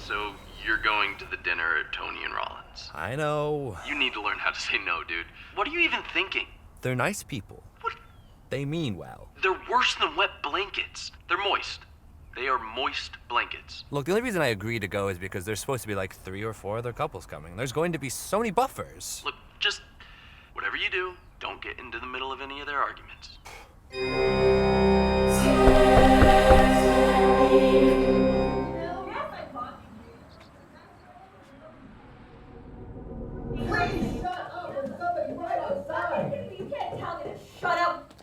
So you're going to the dinner at Toni and Rolland's. I know. You need to learn how to say no, dude. What are you even thinking? They're nice people. What? They mean well. They're worse than wet blankets. They're moist. They are moist blankets. Look, the only reason I agreed to go is because there's supposed to be like 3 or 4 other couples coming. There's going to be so many buffers. Look, just whatever you do, don't get into the middle of any of their arguments. Please shut up! There's somebody right outside! You can't tell me to shut up!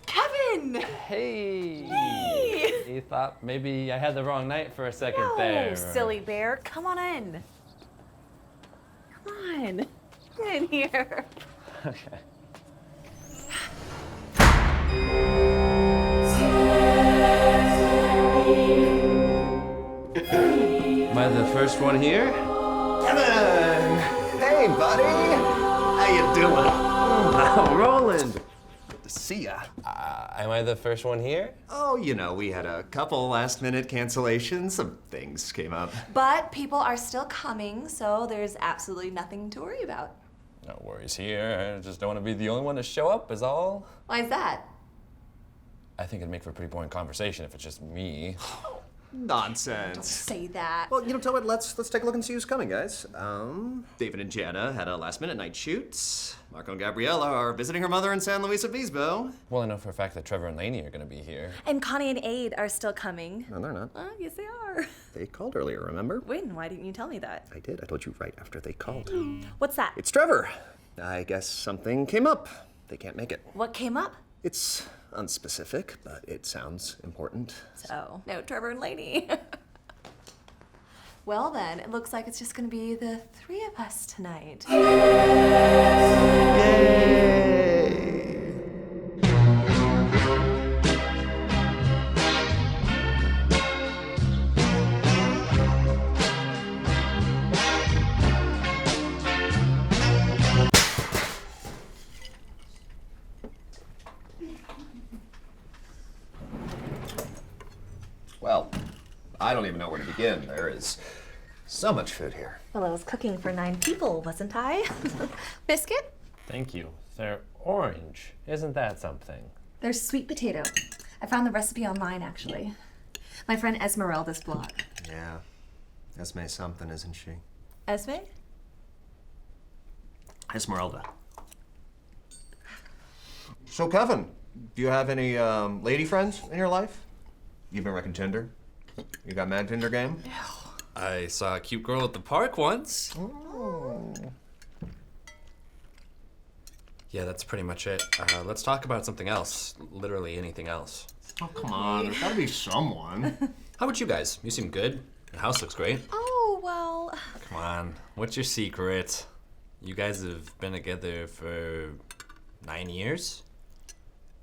Kevin! Hey! Hey! You thought maybe I had the wrong night for a second No, there. silly bear. Come on in. Come on. Get in here. Okay. Am I the first one here? Kevin! Hey, buddy! How you doing? Oh, Rolland! Good to see ya. Am I the first one here? Oh, you know, we had a couple last-minute cancellations. Some things came up. But people are still coming, so there's absolutely nothing to worry about. No worries here. I just don't want to be the only one to show up, is all. Why is that? I think it'd make for a pretty boring conversation if it's just me. Nonsense. Say that. Well, you know, tell it. Let's take a look and see who's coming, guys. David and Jana had a last-minute night shoot. Marco and Gabriella are visiting her mother in San Luis Obispo. Well, I know for a fact that Trevor and Lainey are going to be here. And Connie and Aid are still coming. No, they're not. Yes, they are. They called earlier, remember? When? Why didn't you tell me that? I did. I told you right after they called. What's that? It's Trevor. I guess something came up. They can't make it. What came up? It's unspecific, but it sounds important. So, no Trevor and Lainey. Well then, it looks like it's just gonna be the 3 of us tonight. Yay! Well, I don't even know where to begin. There is so much food here. Well, I was cooking for 9 people, wasn't I? Biscuit? Thank you. They're orange. Isn't that something? There's sweet potato. I found the recipe online, actually. My friend Esmeralda's blog. Yeah. Esme something, isn't she? Esme? Esmeralda. So, Kevin, do you have any lady friends in your life? You've been wrecking Tinder? You got mad Tinder game? I saw a cute girl at the park once. Oh. Yeah, that's pretty much it. Let's talk about something else. Literally anything else. Oh, come on. There's gotta be someone. How about you guys? You seem good. The house looks great. Oh, well... Come on. What's your secret? You guys have been together for 9 years?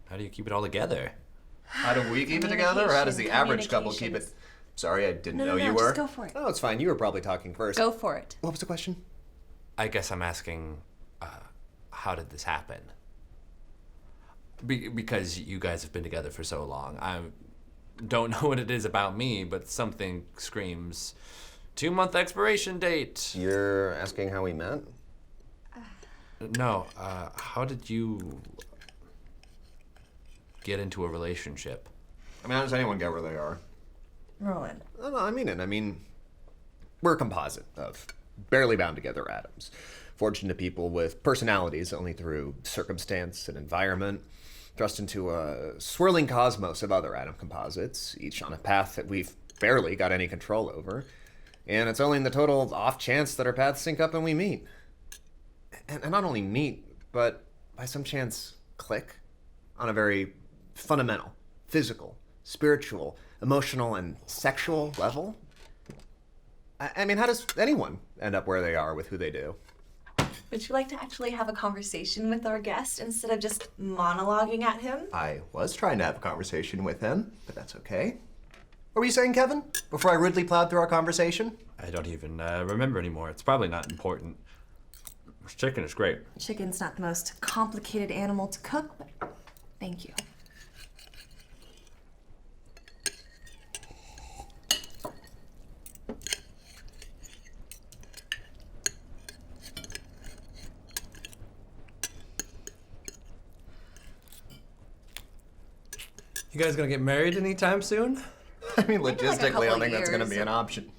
How do you keep it all together? How do we keep it together, or how does the average couple keep it? Sorry, I didn't know you were. Just go for it. Oh, it's fine. You were probably talking first. Go for it. What was the question? I guess I'm asking, how did this happen? Because you guys have been together for so long. I don't know what it is about me, but something screams 2-month expiration date. You're asking how we met? No, how did you get into a relationship? I mean, how does anyone get where they are? Rolland. No, I mean it. I mean, we're a composite of barely bound together atoms, forged into people with personalities only through circumstance and environment, thrust into a swirling cosmos of other atom composites, each on a path that we've barely got any control over. And it's only in the total off chance that our paths sync up and we meet. And not only meet, but by some chance click on a very fundamental, physical, spiritual, emotional, and sexual level. I mean, how does anyone end up where they are with who they do? Would you like to actually have a conversation with our guest instead of just monologuing at him? I was trying to have a conversation with him, but that's okay. What were you saying, Kevin? Before I rudely plowed through our conversation? I don't even remember anymore. It's probably not important. This chicken is great. Chicken's not the most complicated animal to cook, but thank you. You guys gonna get married anytime soon? I mean, Maybe like a logistically, I couple don't think that's going to years. be an option.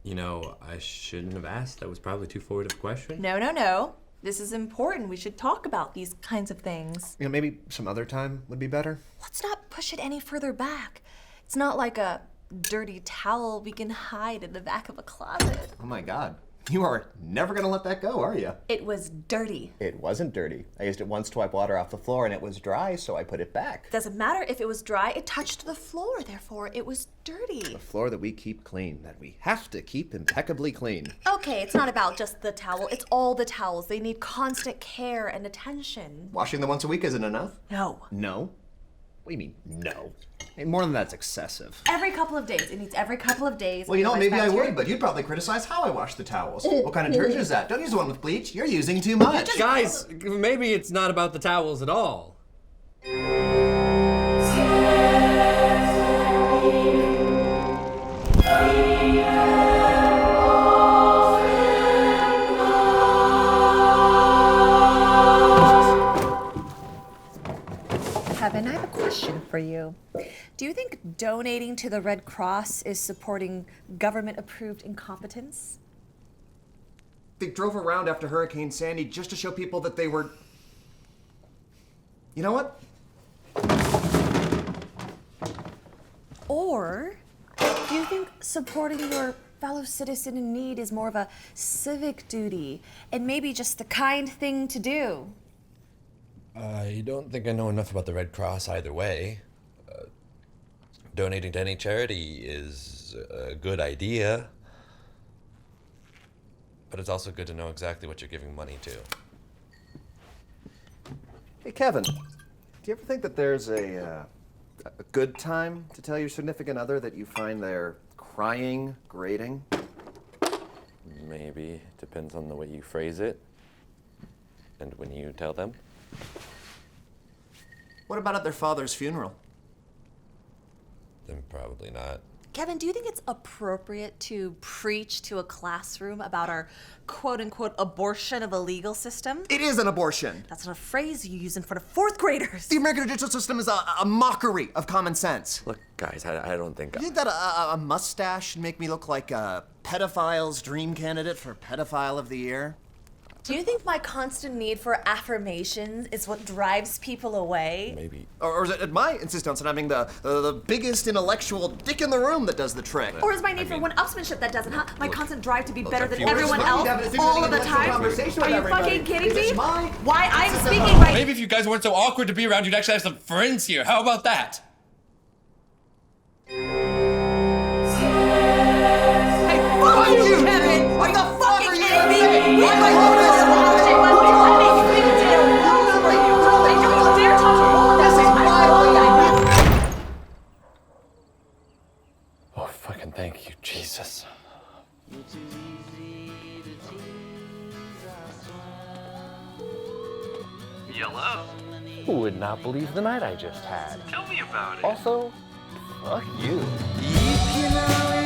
You know, I shouldn't have asked. That was probably too forward of a question. No. This is important. We should talk about these kinds of things. You know, maybe some other time would be better. Let's not push it any further back. It's not like a dirty towel we can hide in the back of a closet. Oh my God. You are never going to let that go, are you? It was dirty. It wasn't dirty. I used it once to wipe water off the floor and it was dry, so I put it back. Doesn't matter if it was dry, it touched the floor, therefore it was dirty. The floor that we keep clean, that we have to keep impeccably clean. Okay, it's not about just the towel, it's all the towels. They need constant care and attention. Washing them once a week isn't enough? No. No? What do you mean, no? Hey, more than that's excessive. Every couple of days. It needs every couple of days. Well, you know, otherwise maybe I bacteria- would, but you'd probably criticize how I wash the towels. What kind of detergent is that? Don't use the one with bleach. You're using too much. Guys, maybe it's not about the towels at all. Kevin, I have a question for you. Do you think donating to the Red Cross is supporting government-approved incompetence? They drove around after Hurricane Sandy just to show people that they were... You know what? Or do you think supporting your fellow citizen in need is more of a civic duty and maybe just the kind thing to do? I don't think I know enough about the Red Cross either way. Donating to any charity is a good idea, but it's also good to know exactly what you're giving money to. Hey, Kevin, do you ever think that there's a good time to tell your significant other that you find their crying grating? Maybe. Depends on the way you phrase it and when you tell them. What about at their father's funeral? Then probably not. Kevin, do you think it's appropriate to preach to a classroom about our quote-unquote abortion of a legal system? It is an abortion. That's not a phrase you use in front of fourth graders. The American judicial system is a mockery of common sense. Look, guys, I don't think... You think that a mustache should make me look like a pedophile's dream candidate for Pedophile of the Year? Do you think my constant need for affirmations is what drives people away? Maybe. Or is it my insistence on having the biggest intellectual dick in the room that does the trick? Or is my need for one-upsmanship that doesn't, huh? My constant drive to be better if than you were everyone smart, else you'd have a all of the intellectual time? conversation Are with you everybody. fucking kidding Is me? it my- Why I'm speaking right Maybe if you guys weren't so awkward to be around, you'd actually have some friends here. How about that? Fuck you, Kevin! What the fuck are you kidding me? saying? What my What phone is watching. Let me do. Don't you dare touch me. This is my life. Oh, fucking thank you, Jesus. Yellow? Who would not believe the night I just had? Tell me about it. Also, fuck you. You know